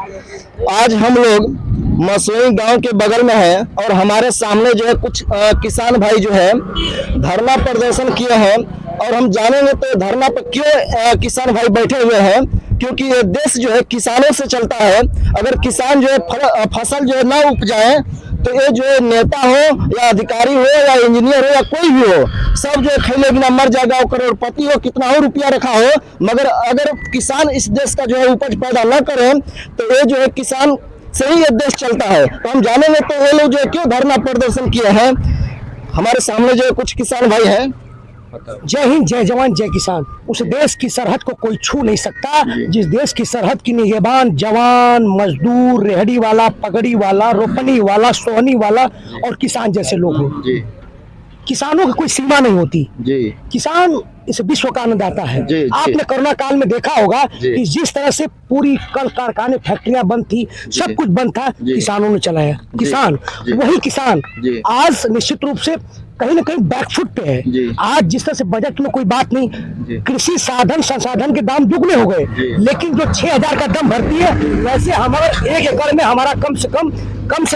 आज हम लोग मसोई गांव के बगल में हैं और हमारे सामने जो है कुछ किसान भाई जो है धरना प्रदर्शन किए हैं और हम जानेंगे तो धरना पर क्यों किसान भाई बैठे हुए हैं, क्योंकि ये देश जो है किसानों से चलता है। अगर किसान जो है फसल जो है ना उपजाए तो ये जो है नेता हो या अधिकारी हो या इंजीनियर हो या कोई भी हो, सब जो है खैले बिना मर जाएगा। और करोड़पति हो, कितना हो रुपया रखा हो, मगर अगर किसान इस देश का जो है उपज पैदा न करें तो ये जो है किसान से ही ये देश चलता है। तो हम जानेंगे तो ये लोग जो है क्यों धरना प्रदर्शन किए हैं। हमारे सामने जो है कुछ किसान भाई हैं। जय हिंद, जय जवान, जय किसान। उस देश की सरहद को कोई छू नहीं सकता जिस देश की सरहद की निगहबान जवान, मजदूर, रेहड़ी वाला, पगड़ी वाला, रोपनी वाला, सोहनी वाला और किसान जैसे लोग हैं। किसानों की कोई सीमा नहीं होती जी। किसान इस विश्व का अन्नदाता है। आपने कोरोना काल में देखा होगा कि जिस तरह से पूरी कल कारखाने फैक्ट्रियां बंद थी, सब कुछ बंद था, किसानों ने चलाया। किसान वही किसान आज निश्चित रूप से कहीं ना कहीं बैकफुट पे है। आज जिस तरह से बजट में कोई बात नहीं, कृषि साधन संसाधन के दाम दुगने हो गए, लेकिन जो 6,000 का दम भरती है, वैसे हमारा 1 एकड़ में हमारा कम से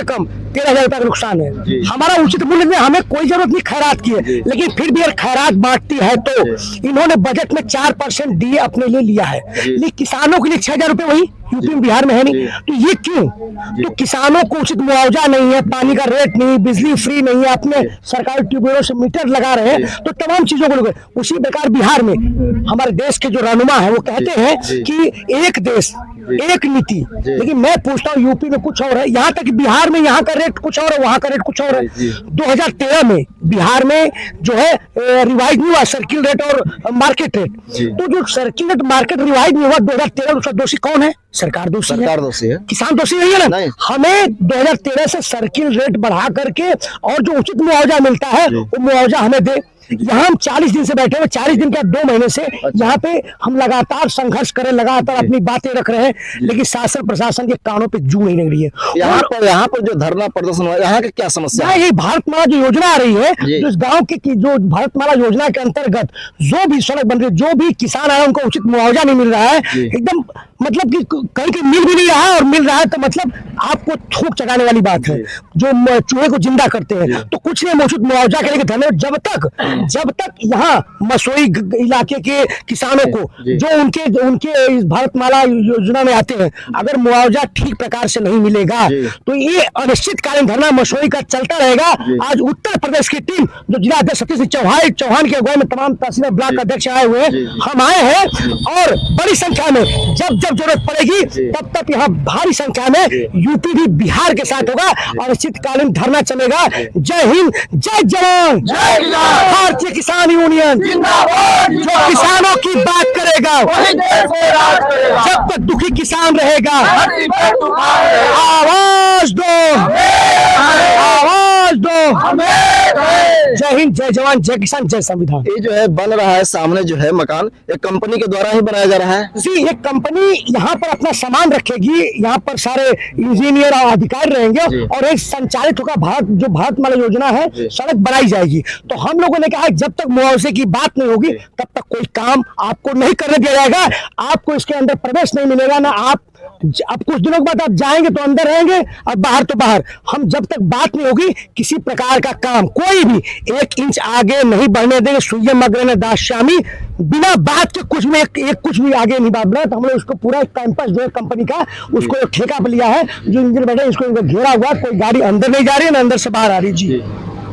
कम 13,000 रुपया का नुकसान है। हमारा उचित मूल्य में हमें कोई जरूरत नहीं खैरात की है, लेकिन फिर भी अगर खैरात बांटती है तो इन्होंने बजट में 4% दिए अपने लिए लिया है, लेकिन किसानों के लिए 6,000 रुपये वही यूपी में बिहार में है नहीं। तो ये क्यों? तो किसानों को उचित मुआवजा नहीं है, पानी का रेट नहीं, बिजली फ्री नहीं है, अपने सरकारी ट्यूबवेलों से मीटर लगा रहे हैं, तो तमाम चीजों को लोग। उसी प्रकार बिहार में हमारे देश के जो रहनुमा है वो कहते हैं कि एक देश एक नीति, लेकिन मैं पूछता हूँ यूपी में कुछ और है, यहाँ तक बिहार में यहाँ का रेट कुछ और है, वहाँ का रेट कुछ और है। 2013 में बिहार में जो है रिवाइज नहीं हुआ सर्किल रेट और मार्केट रेट, तो जो सर्किल रेट मार्केट रिवाइज नहीं हुआ 2013, उसका दोषी कौन है? सरकार दोषी है, किसान दोषी नहीं है ना। हमें 2013 से सर्किल रेट बढ़ा करके और जो उचित मुआवजा मिलता है वो मुआवजा हमें दे। यहाँ हम 40 दिन से बैठे हुए, 40 दिन क्या 2 महीने से यहाँ पे हम लगातार संघर्ष कर रहे, लगातार अपनी बातें रख रहे हैं, लेकिन शासन प्रशासन के कानों पे जू नहीं लग रही है। यहाँ पर जो धरना प्रदर्शन हुआ, यहाँ की क्या समस्या है? ये भारतमाला जो योजना आ रही है, जो इस गाँव की जो भारतमाला योजना के अंतर्गत जो भी सड़क बन रही है, जो भी किसान आए उनको उचित मुआवजा नहीं मिल रहा है, एकदम मतलब कि कहीं कहीं मिल भी नहीं रहा है, और मिल रहा है तो मतलब आपको थूक चढ़ाने वाली बात है, जो चूहे को जिंदा करते हैं। तो कुछ नहीं उचित मुआवजा के लिए धन्यवाद। जब तक यहाँ मसोई इलाके के किसानों को जो उनके इस भारतमाला योजना में आते हैं, अगर मुआवजा ठीक प्रकार से नहीं मिलेगा तो ये अनिश्चितकालीन धरना मसोई का चलता रहेगा। आज उत्तर प्रदेश की टीम जो जिला अध्यक्ष सतीश चौहान के अगुवाई में तमाम तहसील ब्लॉक अध्यक्ष आए हुए हैं, हम आए हैं, और बड़ी संख्या में जब जरूरत पड़ेगी तब यहाँ भारी संख्या में यूपी भी बिहार के साथ होगा और अनिश्चितकालीन धरना चलेगा। जय हिंद, जय जवान, भारतीय किसान यूनियन जो किसानों की बात करेगा, जब तक दुखी किसान रहेगा, आवाज दो, आवाज दो। जय हिंद, जय जवान, जय किसान, जय संविधान। ये जो है बन रहा है सामने जो है मकान, एक कंपनी के द्वारा ही बनाया जा रहा है जी। एक कंपनी यहाँ पर अपना सामान रखेगी, यहाँ पर सारे इंजीनियर और अधिकारी रहेंगे और एक संचालित होगा भारतमाला योजना है, सड़क बनाई जाएगी। तो हम लोगों ने कहा जब तक मुआवजे की बात नहीं होगी तब तक कोई काम आपको नहीं करने दिया जाएगा, आपको इसके अंदर प्रवेश नहीं मिलेगा ना। आप अब कुछ दिनों के बाद आप जाएंगे तो अंदर रहेंगे और बाहर तो बाहर। हम जब तक बात नहीं होगी किसी प्रकार का काम कोई भी 1 इंच आगे नहीं बढ़ने देंगे। सुयम अग्रणी दास्यामि, बिना बात के कुछ में एक कुछ भी आगे नहीं बढ़ना। तो हमने उसको पूरा कैंपस जो है कंपनी का उसको एक ठेका पे लिया है, जो इंजन बैठे इसको घेरा हुआ, कोई गाड़ी अंदर नहीं जा रही है ना अंदर से बाहर आ रही। जी,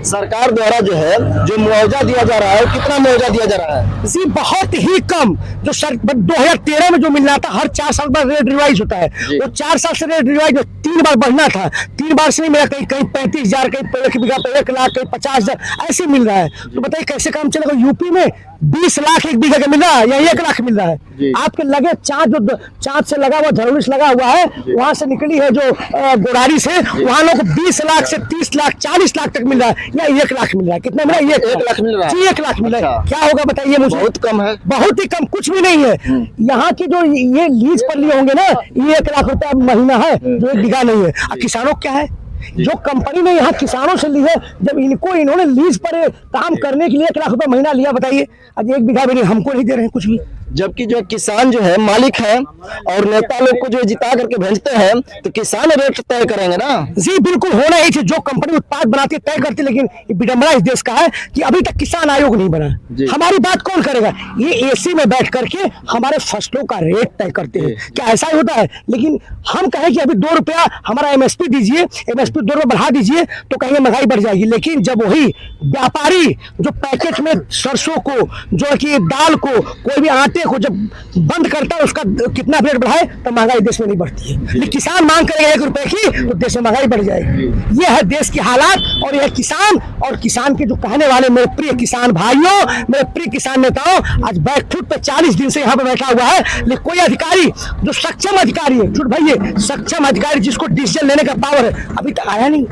सरकार द्वारा जो है जो मुआवजा दिया जा रहा है, कितना मुआवजा दिया जा रहा है? जी बहुत ही कम। जो 2013 में जो मिल रहा था, हर 4 साल बाद रेट रिवाइज होता है, वो 4 साल से रेट रिवाइज 3 बार बढ़ना था, 3 बार से नहीं मिला, कहीं 35,000, कहीं 1 बीघा पे 1 लाख, कहीं 50,000 ऐसे मिल रहा है। तो बताइए कैसे काम चलेगा? यूपी में 20 लाख 1 बीघा का मिल रहा है या 1 लाख मिल रहा है? आपके लगे चाँद से लगा हुआ धनुष लगा हुआ है, वहां से निकली है जो गोरारी से, वहां लोग 20 लाख से 30 लाख 40 लाख तक मिल रहा है या 1 लाख मिल रहा है। कितना मिला? 1 लाख मिल रहा है जी, 1 लाख मिल रहा है। क्या होगा बताइए मुझे? बहुत कम है, बहुत ही कम, कुछ भी नहीं है। यहाँ की जो ये लीज पर लिए होंगे ना, ये 1 लाख रुपया महीना है, जो 1 बीघा नहीं है। अब किसानों क्या है, जो कंपनी ने यहाँ किसानों से ली है, जब इन्होंने लीज पर काम करने के लिए 1 लाख रुपया महीना लिया, बताइए आज 1 बीघा भी नहीं, हमको नहीं दे रहे हैं कुछ भी। जबकि जो किसान जो है मालिक है और नेता लोग को जो जिता करके भेजते हैं तो किसान रेट तय करेंगे ना। जी बिल्कुल होना ही चाहिए। जो कंपनी उत्पाद बनाती है तय करती है, लेकिन ये विडंबना इस देश का है कि अभी तक किसान आयोग नहीं बना। हमारी बात कौन करेगा? ये एसी में बैठ करके हमारे फसलों का रेट तय करते हैं। क्या ऐसा ही होता है? लेकिन हम कहें कि अभी 2 रुपया हमारा एमएसपी दीजिए, एमएसपी 2 रुपये बढ़ा दीजिए, तो कहेंगे महंगाई बढ़ जाएगी। लेकिन जब वही व्यापारी जो पैकेट में सरसों को, जो कि दाल को, कोई भी आटे को जब बंद करता है, उसका कितना रेट बढ़ाए तो महंगाई देश में नहीं बढ़ती है। लेकिन किसान मांग करेगा 1 रुपए की तो देश में महंगाई बढ़ जाएगी। ये है देश की हालात। और यह किसान और किसान के जो कहने वाले मेरे प्रिय किसान भाइयों, मेरे प्रिय किसान नेताओं, आज बैकफुट पे 40 दिन से यहाँ पे बैठा हुआ है। लेकिन कोई अधिकारी जो सक्षम अधिकारी है, झूठ भाई, सक्षम अधिकारी जिसको डिसीजन लेने का पावर है, अभी तक आया नहीं।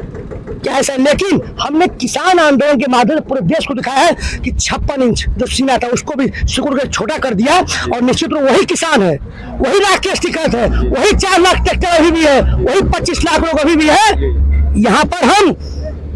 क्या ऐसा? लेकिन हमने किसान आंदोलन के माध्यम से पूरे देश को दिखाया है कि 56 इंच जो सीना था उसको भी सिकुड़ के छोटा कर दिया। और निश्चित रूप वही किसान है, वही राकेश टिकैत है, वही 4 लाख ट्रैक्टर अभी भी है, वही 25 लाख लोग अभी भी है। यहाँ पर हम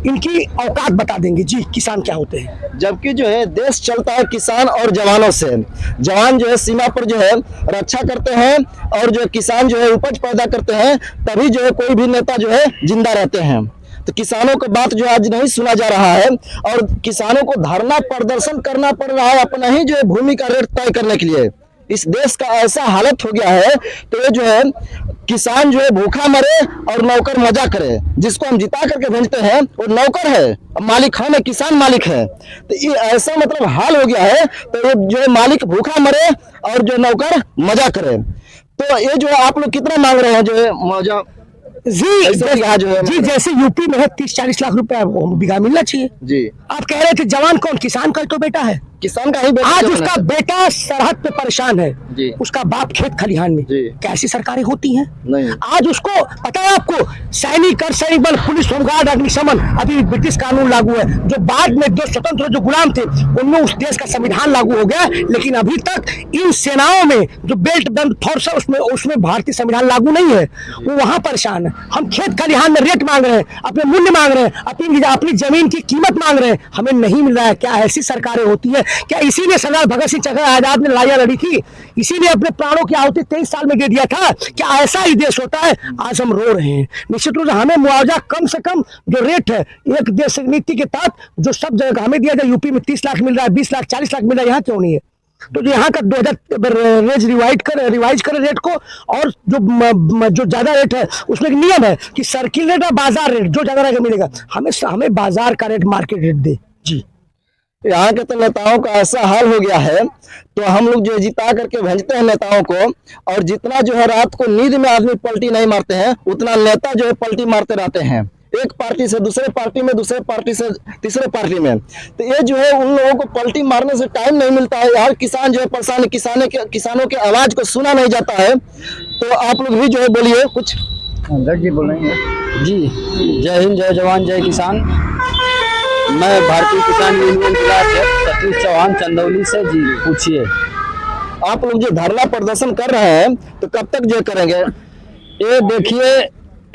इनकी औकात बता देंगे जी किसान क्या होते हैं। जबकि जो है देश चलता है किसान और जवानों से। जवान जो है सीमा पर जो है रक्षा करते हैं और जो किसान जो है उपज पैदा करते हैं, तभी जो है कोई भी नेता जो है जिंदा रहते हैं। तो किसानों का बात जो आज नहीं सुना जा रहा है और किसानों को धरना प्रदर्शन करना पड़ रहा है अपना ही जो है भूमि का रेट तय करने के लिए। इस देश का ऐसा हालत हो गया है तो ये जो है किसान जो है भूखा मरे और नौकर मजा करे। जिसको हम जिता करके भेजते हैं वो नौकर है, मालिक हम है, किसान मालिक है। तो ये ऐसा मतलब हाल हो गया है तो ये जो है मालिक भूखा मरे और जो नौकर मजा करे। तो ये जो है आप लोग कितना मांग रहे हैं जो है मजा? जी जो है जी जैसे यूपी में है 30-40 लाख रुपए बीघा मिलना चाहिए जी। आप कह रहे थे जवान कौन? किसान का तो बेटा है, किसान का ही बेटा। आज उसका बेटा सरहद पे परेशान है जी। उसका बाप खेत खलिहान में। जी। कैसी सरकारें होती हैं? नहीं। आज उसको पता है आपको, सैनिक और सैनिक बल, पुलिस, होमगार्ड, अग्निशमन, अभी ब्रिटिश कानून लागू है। जो बाद में जो स्वतंत्र जो गुलाम थे उनमें उस देश का संविधान लागू हो गया, लेकिन अभी तक इन सेनाओं में जो बेल्ट बंद फोर्स है उसमें भारतीय संविधान लागू नहीं है। वो वहां परेशान है। हम खेत खलिहान में रेट मांग रहे हैं, अपने मूल्य मांग रहे हैं, अपनी जमीन की कीमत मांग रहे हैं, हमें नहीं मिल रहा है। क्या ऐसी सरकारें होती है? क्या इसीलिए सरदार भगत सिंह चक्र आजाद ने लड़ाइयां लड़ी थी? इसीलिए अपने प्राणों की आहुति 23 साल में दे दिया था? क्या ऐसा ही देश होता है? आज हम रो रहे हैं। निश्चित रूप से हमें मुआवजा कम से कम जो रेट है एक देश नीति के तहत जो सब जगह हमें दिया जाए। यूपी में 30 लाख मिल रहा है, 20 लाख, 40 लाख मिल रहा है, यहाँ क्यों नहीं है? तो जो यहाँ का 2000 रिवाइज करे रेट को, और जो ज्यादा रेट है उसमें एक नियम है कि सर्किल रेट और बाजार रेट जो ज्यादा रहेगा मिलेगा। हमें बाजार का रेट, मार्केट रेट दे जी। यहाँ के तो नेताओं का ऐसा हाल हो गया है तो हम लोग जो जिता करके भेजते हैं नेताओं को, और जितना जो है रात को नींद में आदमी पलटी नहीं मारते हैं उतना नेता जो है पलटी मारते रहते हैं, एक पार्टी से दूसरे पार्टी में, दूसरे पार्टी से तीसरे पार्टी में। तो ये जो है उन लोगों को पलटी मारने से टाइम नहीं मिलता है। यार किसान जो है परेशान, किसानों के आवाज को सुना नहीं जाता है। तो आप लोग भी जो है बोलिए कुछ। जी बोलेंगे जी। जय हिंद, जय जवान, जय किसान। मैं भारतीय किसान यूनियन जिला अध्यक्ष सतीश चौहान चंदौली से। जी पूछिए। आप लोग जो धरना प्रदर्शन कर रहे हैं तो कब तक जो करेंगे? ये देखिए,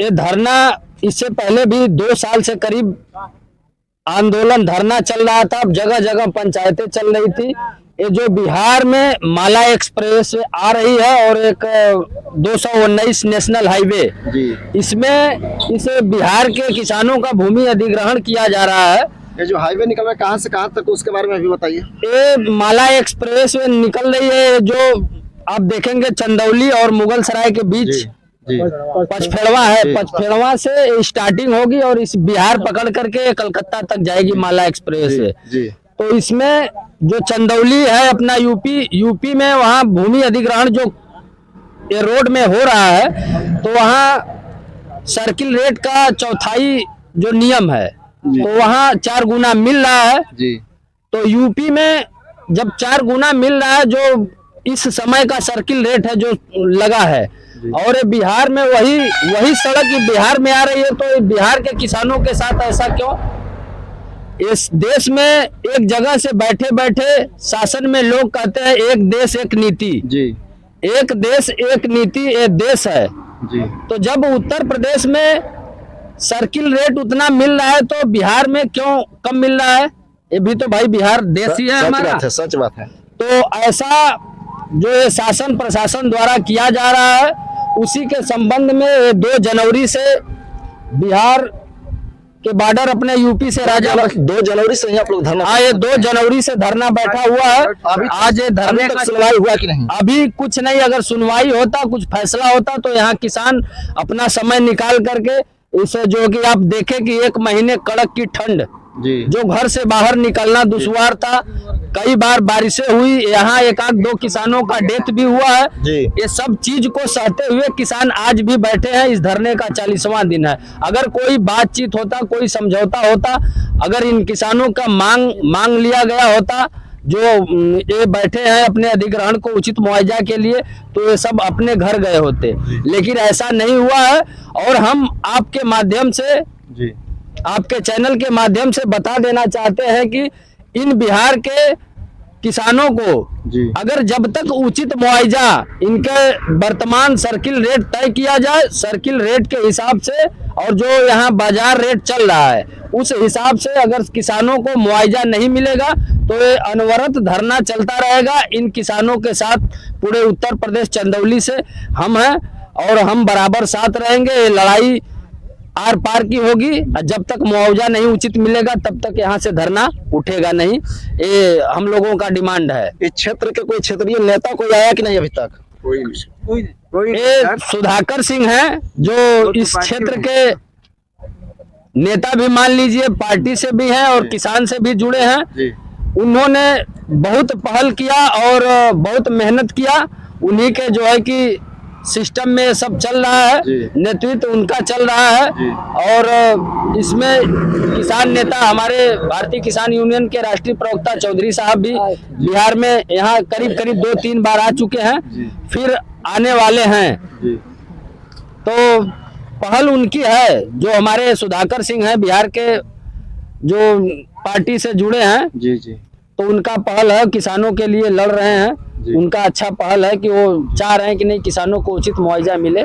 ये धरना इससे पहले भी 2 साल से करीब आंदोलन धरना चल रहा था। जगह जगह पंचायतें चल रही थी। ये जो बिहार में माला एक्सप्रेस आ रही है और एक 219 नेशनल हाईवे, इसमें इस बिहार के किसानों का भूमि अधिग्रहण किया जा रहा है। ये जो हाईवे निकल रहा है कहाँ से कहाँ तक, उसके बारे में भी बताइए। ये माला एक्सप्रेस निकल रही है जो आप देखेंगे चंदौली और मुगल सराय के बीच पचफेड़वा है। पचफेड़वा से स्टार्टिंग होगी और इस बिहार पकड़ करके कलकत्ता तक जाएगी माला एक्सप्रेस से। तो इसमें जो चंदौली है अपना यूपी में, वहाँ भूमि अधिग्रहण जो ये रोड में हो रहा है तो वहाँ सर्किल रेट का 1/4 जो नियम है तो वहाँ 4 गुना मिल रहा है जी। तो यूपी में जब 4 गुना मिल रहा है जो इस समय का सर्किल रेट है जो लगा है, और बिहार में वही सड़क बिहार में आ रही है, तो बिहार के किसानों के साथ ऐसा क्यों? इस देश में एक जगह से बैठे बैठे शासन में लोग कहते हैं एक देश एक नीति जी। एक देश एक नीति ये देश है जी। तो जब उत्तर प्रदेश में सर्किल रेट उतना मिल रहा है तो बिहार में क्यों कम मिल रहा है? ये भी तो भाई बिहार देश ही है हमारा। सच बात है। तो ऐसा जो ये शासन प्रशासन द्वारा किया जा रहा है उसी के संबंध में 2 जनवरी से बिहार के बॉर्डर अपने यूपी से राजा 2 जनवरी से ही आप लोग धरना, हाँ ये 2 जनवरी से धरना बैठा हुआ है। आज ये धरने तक का सुनवाई हुआ कि नहीं? अभी कुछ नहीं, अगर सुनवाई होता कुछ फैसला होता तो यहाँ किसान अपना समय निकाल करके इसे, जो कि आप देखें कि 1 महीने कड़क की ठंड, जो घर से बाहर निकलना दुश्वार था, कई बार बारिशें हुई, यहाँ 1-2 किसानों का डेथ भी हुआ है। ये सब चीज को सहते हुए किसान आज भी बैठे हैं। इस धरने का 40वां दिन है। अगर कोई बातचीत होता, कोई समझौता होता, अगर इन किसानों का मांग लिया गया होता, जो ये बैठे हैं अपने अधिग्रहण को उचित मुआवजा के लिए, तो ये सब अपने घर गए होते, लेकिन ऐसा नहीं हुआ है। और हम आपके माध्यम से, आपके चैनल के माध्यम से बता देना चाहते हैं कि इन बिहार के किसानों को अगर जब तक उचित मुआवजा इनके वर्तमान सर्किल रेट तय किया जाए, सर्किल रेट के हिसाब से, और जो यहाँ बाजार रेट चल रहा है उस हिसाब से अगर किसानों को मुआवजा नहीं मिलेगा तो ये अनवरत धरना चलता रहेगा। इन किसानों के साथ पूरे उत्तर प्रदेश चंदौली से हम हैं और हम बराबर साथ रहेंगे। ये लड़ाई आर पार की होगी। जब तक मुआवजा नहीं उचित मिलेगा तब तक यहाँ से धरना उठेगा नहीं। ये हम लोगों का डिमांड है। इस क्षेत्र के कोई क्षेत्रीय नेता कोई आया कि नहीं अभी तक? ये सुधाकर सिंह हैं जो इस क्षेत्र के नेता भी मान लीजिए, पार्टी से भी हैं और किसान से भी जुड़े हैं। उन्होंने बहुत पहल किया और बहुत मेहनत किया। उन्हीं के जो है कि सिस्टम में सब चल रहा है, नेतृत्व उनका चल रहा है। और इसमें किसान नेता हमारे भारतीय किसान यूनियन के राष्ट्रीय प्रवक्ता चौधरी साहब भी बिहार में यहाँ करीब 2-3 बार आ चुके हैं, फिर आने वाले हैं। तो पहल उनकी है। जो हमारे सुधाकर सिंह हैं बिहार के, जो पार्टी से जुड़े हैं, तो उनका पहल है, किसानों के लिए लड़ रहे हैं। उनका अच्छा पहल है कि वो चाह रहे हैं कि नहीं किसानों को उचित मुआवजा मिले।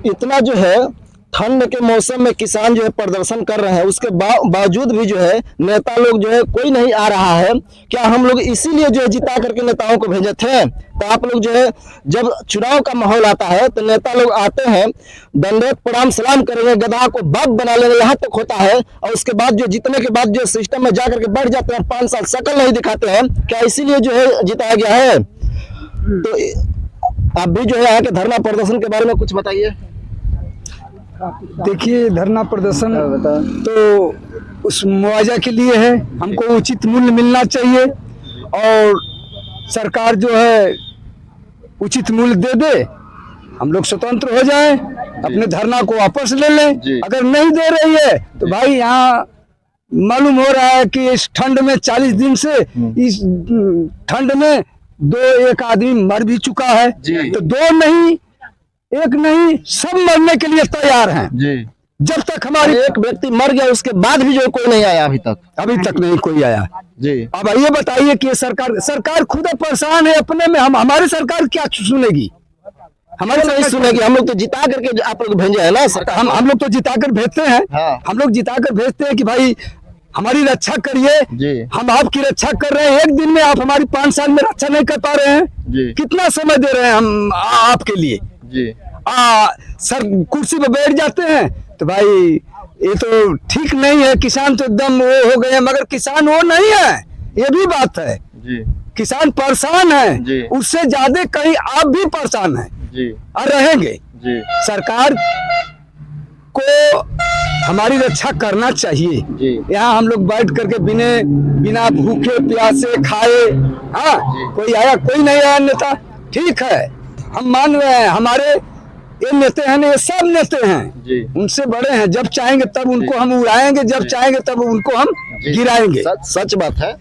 इतना जो है ठंड के मौसम में किसान जो है प्रदर्शन कर रहे हैं, उसके बावजूद भी जो है नेता लोग जो है कोई नहीं आ रहा है। क्या हम लोग इसीलिए जो है जिता करके नेताओं को भेजे थे? तो आप लोग जो है जब चुनाव का माहौल आता है तो नेता लोग आते हैं, दंडवत प्रणाम सलाम करेंगे, गधा को बाप बना लेंगे, यहाँ तक होता है। और उसके बाद जो जीतने के बाद जो सिस्टम में जाकर के बैठ जाते हैं, 5 साल शकल नहीं दिखाते हैं। क्या इसीलिए जो है जिताया गया है? तो आप भी जो है यहाँ के धरना प्रदर्शन के बारे में कुछ बताइए। देखिए, धरना प्रदर्शन तो उस मुआवजा के लिए है। हमको उचित मूल्य मिलना चाहिए और सरकार जो है उचित मूल्य दे दे, हम लोग स्वतंत्र हो जाएं, अपने धरना को वापस ले लें। अगर नहीं दे रही है तो भाई यहाँ मालूम हो रहा है कि इस ठंड में 40 दिन से इस ठंड में 1 आदमी मर भी चुका है। तो 2 नहीं, 1 नहीं, सब मरने के लिए तैयार हैं। जब तक हमारी एक व्यक्ति मर गया उसके बाद भी जो कोई नहीं आया अभी तक नहीं कोई आया। अब ये बताइए कि सरकार खुद परेशान है अपने में। हमारी सरकार क्या सुनेगी? हमारे नहीं सुनेगी। हम लोग तो जिता करके आप लोग भेजे है ना सरकार। हम लोग तो जिता कर भेजते हैं। हम लोग जिता कर भेजते हैं कि भाई हमारी रक्षा करिए। हम आपकी रक्षा कर रहे हैं, एक दिन में आप हमारी 5 साल में रक्षा नहीं कर पा रहे हैं। कितना समय दे रहे हैं हम आपके लिए? सर कुर्सी पे बैठ जाते हैं तो भाई ये तो ठीक नहीं है। किसान तो एकदम वो हो गए हैं, मगर किसान वो नहीं है, ये भी बात है। किसान परेशान है, उससे ज्यादा कहीं आप भी परेशान हैं और रहेंगे। सरकार को हमारी रक्षा करना चाहिए। यहाँ हम लोग बैठ करके बिना भूखे प्यासे खाए, कोई आया, कोई नहीं आया नेता, ठीक है, हम मान रहे हैं। हमारे ये नेता हैं, ये सब नेता हैं, उनसे बड़े हैं। जब चाहेंगे तब उनको हम उड़ाएंगे, जब चाहेंगे तब उनको हम गिराएंगे। सच बात है।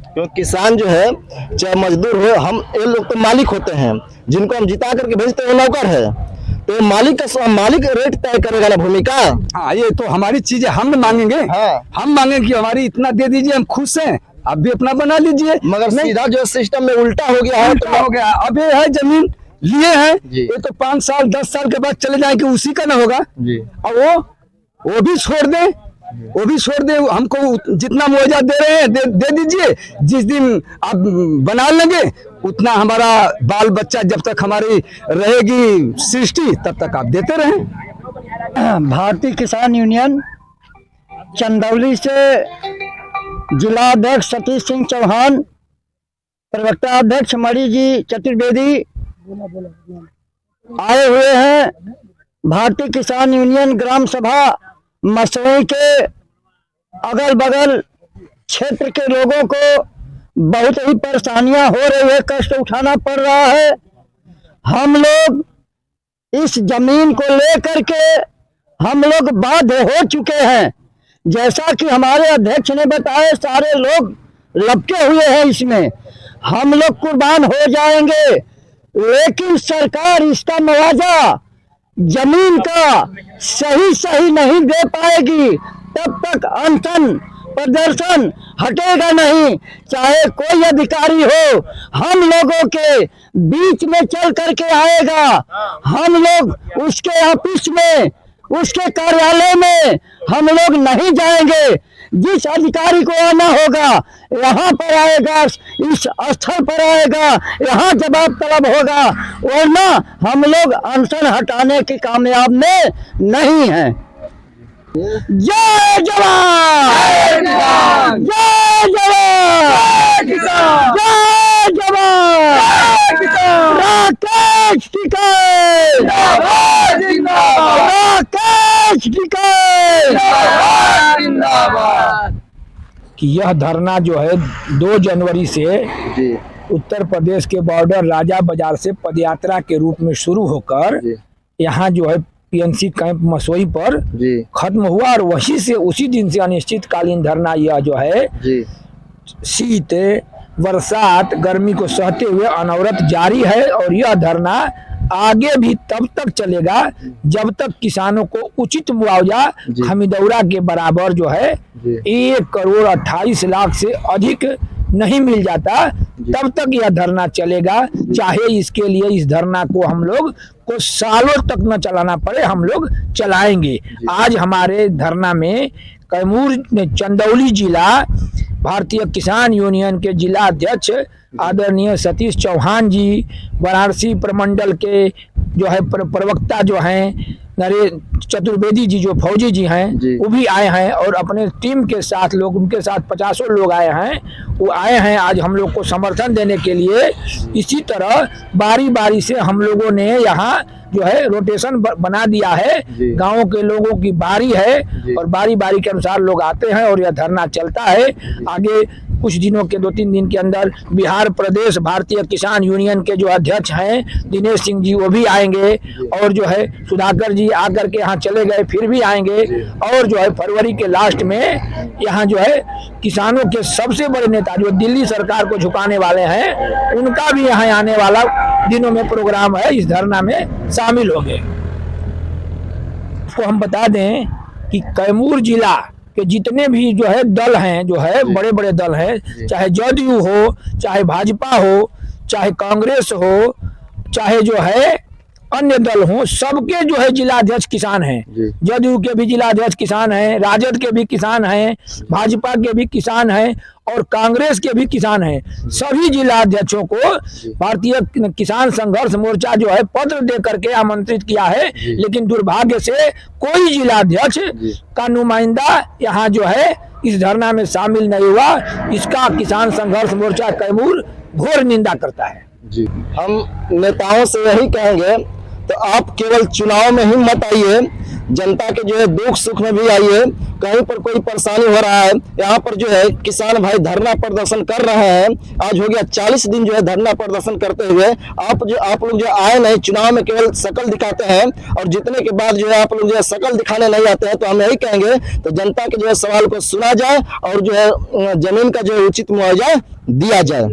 क्योंकि किसान जो है चाहे मजदूर हो, हम ये लोग तो मालिक होते हैं, जिनको हम जिता करके भेजते हैं नौकर है। तो मालिक रेट तय करेगा ना भूमि का। हाँ, ये तो हमारी चीजें हम मांगेंगे। हम मांगेंगे कि हमारी इतना दे दीजिए, हम खुश हैं, आप भी अपना बना लीजिए। मगर सीधा जो सिस्टम में उल्टा हो गया है, हो गया। अब ये है जमीन लिए हैं, ये तो 5 साल 10 साल के बाद चले जाएंगे, उसी का ना होगा। और वो भी छोड़ दें वो भी छोड़ दे, हमको जितना मुआवजा दे रहे हैं दे दीजिए। जिस दिन आप बना लेंगे उतना हमारा बाल बच्चा जब तक हमारी रहेगी सृष्टि तब तक आप देते रहें। भारतीय किसान यूनियन चंदौली से जिला अध्यक्ष सतीश सिंह चौहान, प्रवक्ता अध्यक्ष मणि जी चतुर्वेदी आए हुए हैं। भारतीय किसान यूनियन ग्राम सभा मसोई के अगल बगल क्षेत्र के लोगों को बहुत ही परेशानियां हो रही है, कष्ट उठाना पड़ रहा है। हम लोग इस जमीन को लेकर के हम लोग बाध्य हो चुके हैं। जैसा कि हमारे अध्यक्ष ने बताया, सारे लोग लपके हुए हैं इसमें। हम लोग कुर्बान हो जाएंगे, लेकिन सरकार इसका मुआवजा जमीन का सही नहीं दे पाएगी तब तक अनशन प्रदर्शन हटेगा नहीं। चाहे कोई अधिकारी हो, हम लोगों के बीच में चल करके आएगा। हम लोग उसके ऑफिस में, उसके कार्यालय में हम लोग नहीं जाएंगे। जिस अधिकारी को आना होगा यहाँ पर आएगा, इस स्थल पर आएगा, यहाँ जवाब तलब होगा, वरना हम लोग अनशन हटाने की कामयाब में नहीं हैं। जय जवान, जय जवान, जय जवान, राकेश टिकैत, राकेश टिकैत। कि यह धरना जो है 2 जनवरी से उत्तर प्रदेश के बॉर्डर राजा बाजार से पदयात्रा के रूप में शुरू होकर यहाँ जो है पीएनसी कैंप मसोई पर खत्म हुआ, और वहीं से उसी दिन से अनिश्चितकालीन धरना यह जो है शीत बरसात गर्मी को सहते हुए अनवरत जारी है। और यह धरना आगे भी तब तक चलेगा जब तक किसानों को उचित मुआवजा खमीदौरा के बराबर जो है 1,28,00,000 से अधिक नहीं मिल जाता, तब तक यह धरना चलेगा। चाहे इसके लिए इस धरना को हम लोग को सालों तक न चलाना पड़े, हम लोग चलाएंगे। आज हमारे धरना में कैमूर चंदौली जिला भारतीय किसान यूनियन के जिला अध्यक्ष आदरणीय सतीश चौहान जी, वाराणसी प्रमंडल के जो है प्रवक्ता जो हैं नरेंद्र चतुर्वेदी जी, जो फौजी जी हैं, वो भी आए हैं, और अपने टीम के साथ लोग, उनके साथ 50 लोग आए हैं। वो आए हैं आज हम लोग को समर्थन देने के लिए। इसी तरह बारी बारी से हम लोगों ने यहाँ जो है रोटेशन बना दिया है, गाँव के लोगों की बारी है और बारी बारी के अनुसार लोग आते हैं और यह धरना चलता है। आगे कुछ दिनों के 2-3 दिन के अंदर बिहार प्रदेश भारतीय किसान यूनियन के जो अध्यक्ष हैं दिनेश सिंह जी, वो भी आएंगे, और जो है सुधाकर जी आकर के यहाँ चले गए, फिर भी आएंगे, और जो है फरवरी के लास्ट में यहाँ जो है किसानों के सबसे बड़े नेता जो दिल्ली सरकार को झुकाने वाले हैं, उनका भी यहाँ आने वाला दिनों में प्रोग्राम है, इस धरना में शामिल होंगे। तो हम बता दें कि कैमूर जिला कि जितने भी जो है दल हैं, जो है बड़े बड़े दल हैं, चाहे जदयू हो, चाहे भाजपा हो, चाहे कांग्रेस हो, चाहे जो है अन्य दल हों, सबके जो है जिलाध्यक्ष किसान हैं। जदयू के भी जिलाध्यक्ष किसान हैं, राजद के भी किसान हैं, भाजपा के भी किसान हैं और कांग्रेस के भी किसान हैं। सभी जिलाध्यक्षों को भारतीय किसान संघर्ष मोर्चा जो है पत्र दे करके आमंत्रित किया है, लेकिन दुर्भाग्य से कोई जिलाध्यक्ष का नुमाइंदा यहाँ जो है इस धरना में शामिल नहीं हुआ। इसका किसान संघर्ष मोर्चा कैमूर घोर निंदा करता है। हम नेताओं से यही कहेंगे, तो आप केवल चुनाव में ही मत आइए, जनता के जो है दुख सुख में भी आइए। कहीं पर कोई परेशानी हो रहा है, यहाँ पर जो है किसान भाई धरना प्रदर्शन कर रहे हैं। आज हो गया 40 दिन जो है धरना प्रदर्शन करते हुए। आप लोग जो आए नहीं, चुनाव में केवल शकल दिखाते हैं, और जितने के बाद जो है आप लोग जो है शकल दिखाने नहीं आते हैं। तो हम यही कहेंगे, तो जनता के जो है सवाल को सुना जाए और जो है जमीन का जो है उचित मुआवजा दिया जाए।